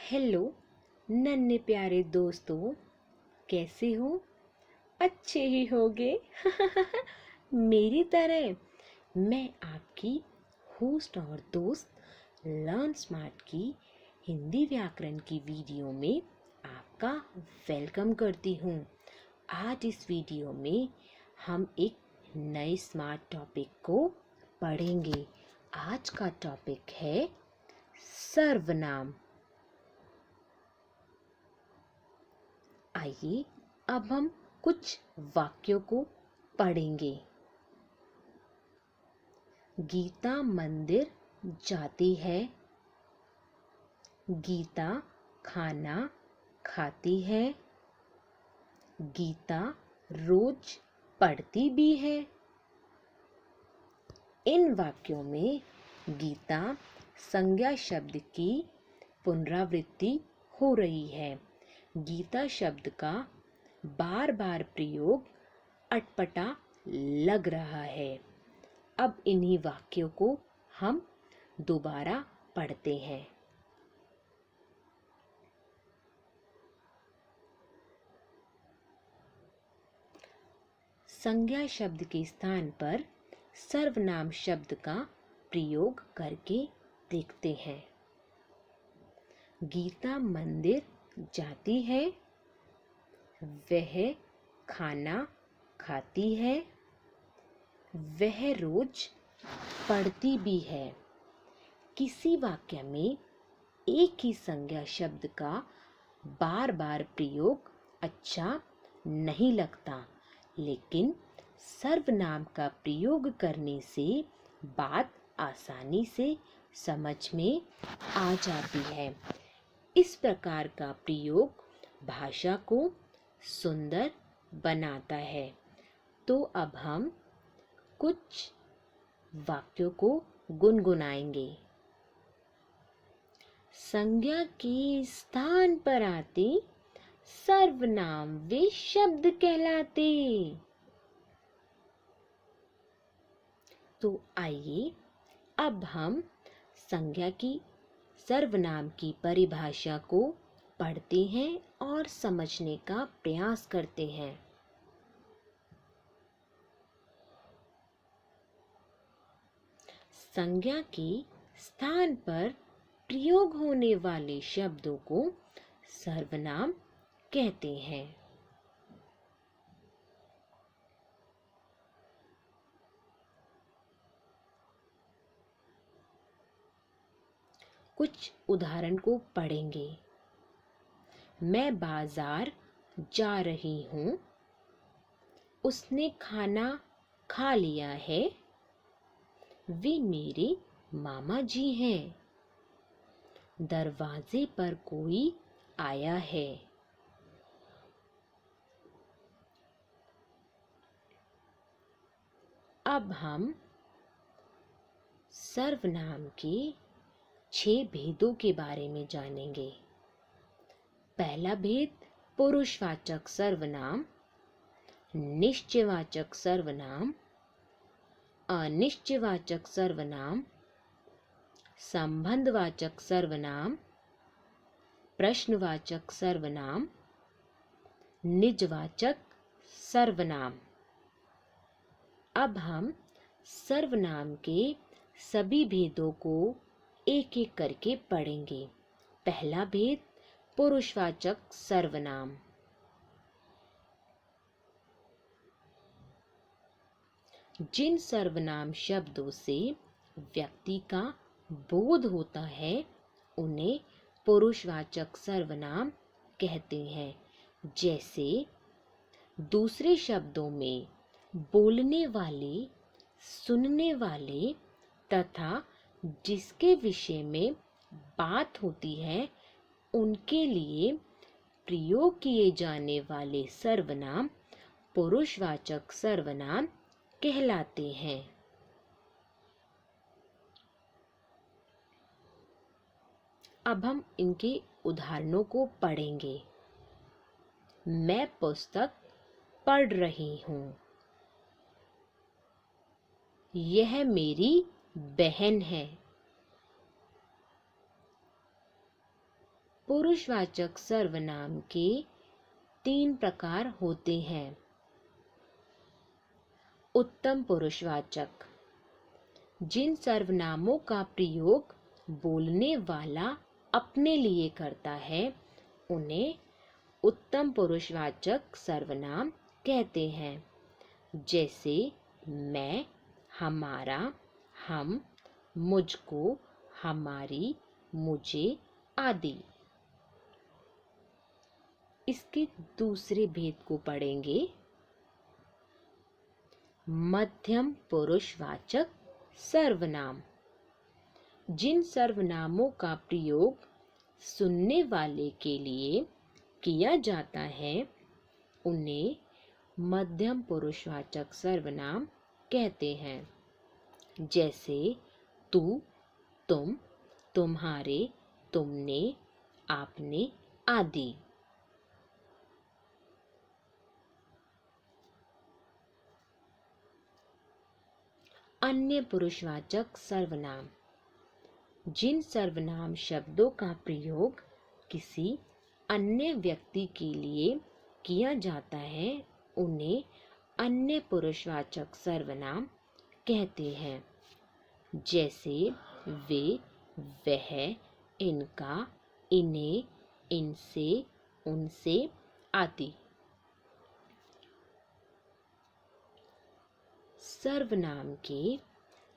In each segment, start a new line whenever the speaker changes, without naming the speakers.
Hello नन्हे प्यारे दोस्तों, कैसे हो? अच्छे ही होगे। मेरी तरह। मैं आपकी होस्ट और दोस्त लर्न स्मार्ट की हिंदी व्याकरण की वीडियो में आपका वेलकम करती हूँ। आज इस वीडियो में हम एक नए स्मार्ट टॉपिक को पढ़ेंगे। आज का टॉपिक है सर्वनाम। आइए अब हम कुछ वाक्यों को पढ़ेंगे। गीता मंदिर जाती है। गीता खाना खाती है। गीता रोज पढ़ती भी है। इन वाक्यों में गीता संज्ञा शब्द की पुनरावृत्ति हो रही है। गीता शब्द का बार बार प्रयोग अटपटा लग रहा है। अब इन्हीं वाक्यों को हम दोबारा पढ़ते हैं। संज्ञा शब्द के स्थान पर सर्वनाम शब्द का प्रयोग करके देखते हैं। गीता मंदिर जाती है। वह खाना खाती है। वह रोज पढ़ती भी है। किसी वाक्य में एक ही संज्ञा शब्द का बार बार प्रयोग अच्छा नहीं लगता, लेकिन सर्वनाम का प्रयोग करने से बात आसानी से समझ में आ जाती है। इस प्रकार का प्रयोग भाषा को सुंदर बनाता है। तो अब हम कुछ वाक्यों को गुनगुनाएंगे। संज्ञा के स्थान पर आते सर्वनाम वे शब्द कहलाते। तो आइए अब हम संज्ञा की सर्वनाम की परिभाषा को पढ़ते हैं और समझने का प्रयास करते हैं। संज्ञा के स्थान पर प्रयोग होने वाले शब्दों को सर्वनाम कहते हैं। कुछ उदाहरण को पढ़ेंगे। मैं बाजार जा रही हूँ। उसने खाना खा लिया है। वे मेरे मामा जी हैं। दरवाजे पर कोई आया है। अब हम सर्वनाम के 6 भेदों के बारे में जानेंगे। पहला भेद पुरुषवाचक सर्वनाम, निश्चयवाचक सर्वनाम, अनिश्चयवाचक सर्वनाम, संबंधवाचक सर्वनाम, प्रश्नवाचक सर्वनाम, निजवाचक सर्वनाम। अब हम सर्वनाम के सभी भेदों को एक एक करके पढ़ेंगे। पहला भेद पुरुषवाचक सर्वनाम। जिन सर्वनाम शब्दों से व्यक्ति का बोध होता है उन्हें पुरुषवाचक सर्वनाम कहते हैं। जैसे दूसरे शब्दों में बोलने वाले, सुनने वाले तथा जिसके विषय में बात होती है उनके लिए प्रयोग किए जाने वाले सर्वनाम पुरुषवाचक सर्वनाम कहलाते हैं। अब हम इनके उदाहरणों को पढ़ेंगे। मैं पुस्तक पढ़ रही हूँ। यह मेरी बहन है। पुरुषवाचक सर्वनाम के 3 प्रकार होते हैं। उत्तम पुरुषवाचक, जिन सर्वनामों का प्रयोग बोलने वाला अपने लिए करता है उन्हें उत्तम पुरुषवाचक सर्वनाम कहते हैं। जैसे मैं, हमारा, हम, मुझको, हमारी, मुझे आदि। इसके दूसरे भेद को पढ़ेंगे। मध्यम पुरुषवाचक सर्वनाम, जिन सर्वनामों का प्रयोग सुनने वाले के लिए किया जाता है उन्हें मध्यम पुरुषवाचक सर्वनाम कहते हैं। जैसे तू, तुम, तुम्हारे, तुमने, आपने आदि। अन्य पुरुषवाचक सर्वनाम, जिन सर्वनाम शब्दों का प्रयोग किसी अन्य व्यक्ति के लिए किया जाता है उन्हें अन्य पुरुषवाचक सर्वनाम कहते हैं। जैसे वे, वह, इनका, इन्हें, इनसे, उनसे आदि। सर्वनाम के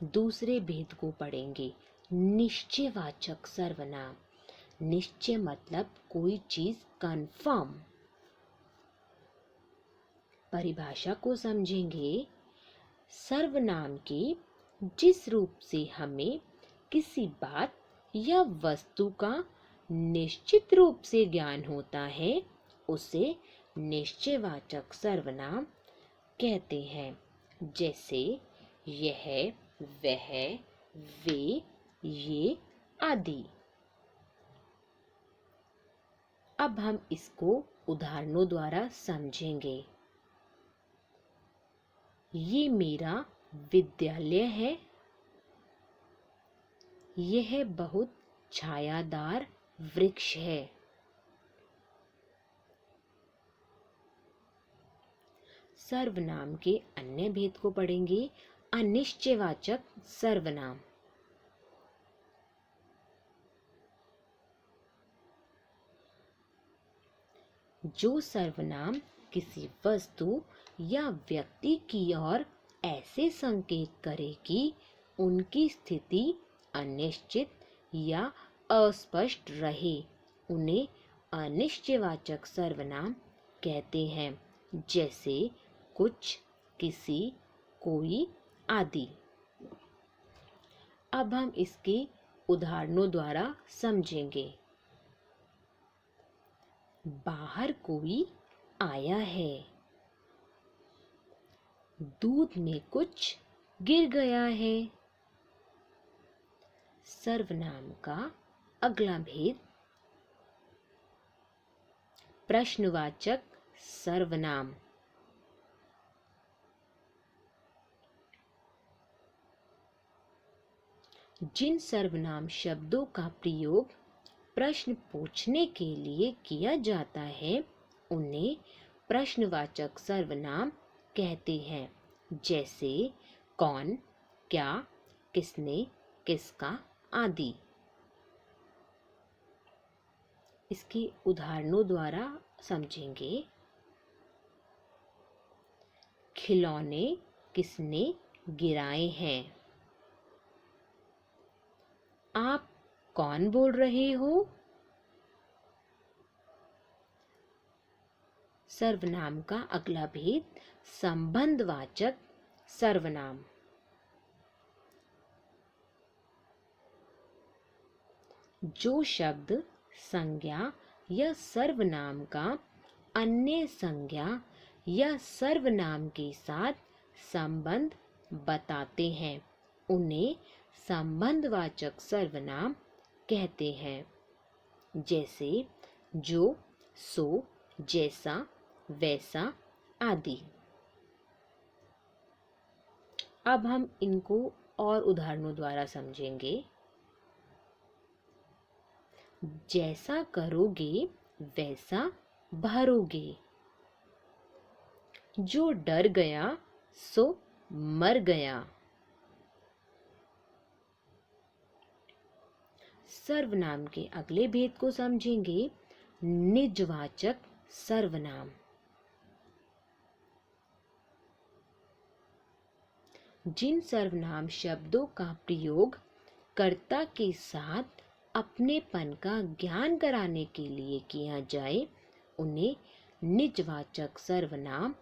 दूसरे भेद को पढ़ेंगे। निश्चयवाचक सर्वनाम, निश्चय मतलब कोई चीज कंफर्म। परिभाषा को समझेंगे। सर्वनाम के जिस रूप से हमें किसी बात या वस्तु का निश्चित रूप से ज्ञान होता है उसे निश्चयवाचक सर्वनाम कहते हैं। जैसे यह, वह, वे, ये आदि। अब हम इसको उदाहरणों द्वारा समझेंगे। ये मेरा विद्यालय है। यह बहुत छायादार वृक्ष है। सर्वनाम के अन्य भेद को पढ़ेंगे। अनिश्चयवाचक सर्वनाम, जो सर्वनाम किसी वस्तु या व्यक्ति की ओर ऐसे संकेत करे कि उनकी स्थिति अनिश्चित या अस्पष्ट रहे उन्हें अनिश्चयवाचक सर्वनाम कहते हैं। जैसे कुछ, किसी, कोई आदि। अब हम इसके उदाहरणों द्वारा समझेंगे। बाहर कोई आया है। दूध में कुछ गिर गया है। सर्वनाम का अगला भेद प्रश्नवाचक सर्वनाम, जिन सर्वनाम शब्दों का प्रयोग प्रश्न पूछने के लिए किया जाता है उन्हें प्रश्नवाचक सर्वनाम कहते हैं। जैसे कौन, क्या, किसने, किसका आदि। इसके उदाहरणों द्वारा समझेंगे। खिलौने किसने गिराए हैं। आप कौन बोल रहे हो। सर्वनाम का अगला भेद संबंधवाचक सर्वनाम, जो शब्द संज्ञा या सर्वनाम का अन्य संज्ञा या सर्वनाम के साथ संबंध बताते हैं उन्हें संबंधवाचक सर्वनाम कहते हैं। जैसे जो, सो, जैसा, वैसा आदि। अब हम इनको और उदाहरणों द्वारा समझेंगे। जैसा करोगे वैसा भरोगे। जो डर गया सो मर गया। सर्वनाम के अगले भेद को समझेंगे। निजवाचक सर्वनाम। जिन सर्वनाम शब्दों का प्रयोग कर्ता के साथ अपनेपन का ज्ञान कराने के लिए किया जाए उन्हें निजवाचक सर्वनाम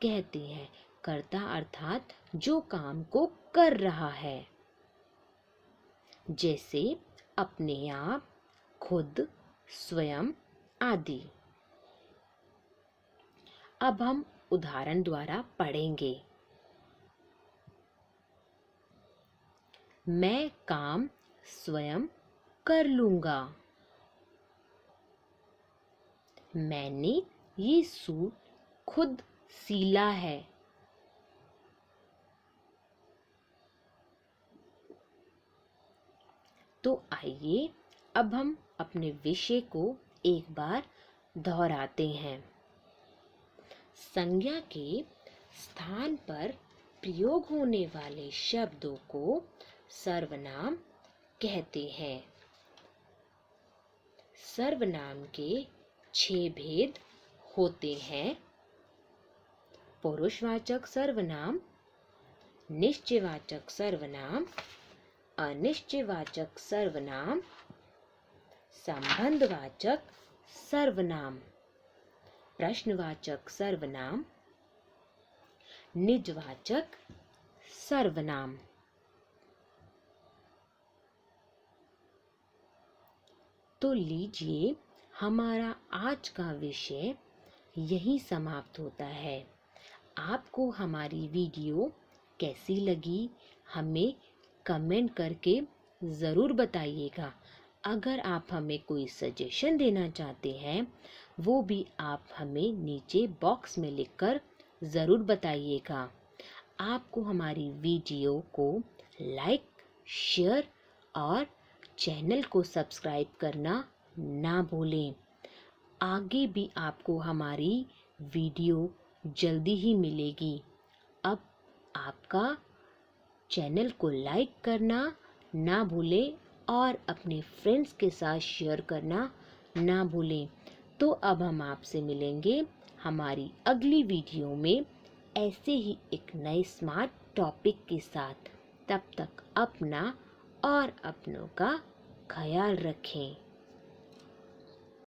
कहते हैं। कर्ता अर्थात जो काम को कर रहा है, जैसे अपने आप, खुद, स्वयं आदि। अब हम उदाहरण द्वारा पढ़ेंगे। मैं काम स्वयं कर लूंगा। मैंने ये सूट खुद सिला है। तो आइए अब हम अपने विषय को एक बार दोहराते हैं। संज्ञा के स्थान पर प्रयोग होने वाले शब्दों को सर्वनाम कहते हैं। सर्वनाम के 6 भेद होते हैं। पुरुषवाचक सर्वनाम, निश्चयवाचक सर्वनाम, अनिश्चयवाचक सर्वनाम, संबंधवाचक सर्वनाम, प्रश्नवाचक सर्वनाम, निजवाचक सर्वनाम। तो लीजिए, हमारा आज का विषय यही समाप्त होता है। आपको हमारी वीडियो कैसी लगी हमें कमेंट करके ज़रूर बताइएगा। अगर आप हमें कोई सजेशन देना चाहते हैं वो भी आप हमें नीचे बॉक्स में लिखकर ज़रूर बताइएगा। आपको हमारी वीडियो को लाइक, शेयर और चैनल को सब्सक्राइब करना ना भूलें। आगे भी आपको हमारी वीडियो जल्दी ही मिलेगी। अब आपका चैनल को लाइक करना ना भूलें और अपने फ्रेंड्स के साथ शेयर करना ना भूलें। तो अब हम आपसे मिलेंगे हमारी अगली वीडियो में ऐसे ही एक नए स्मार्ट टॉपिक के साथ। तब तक अपना और अपनों का ख्याल रखें।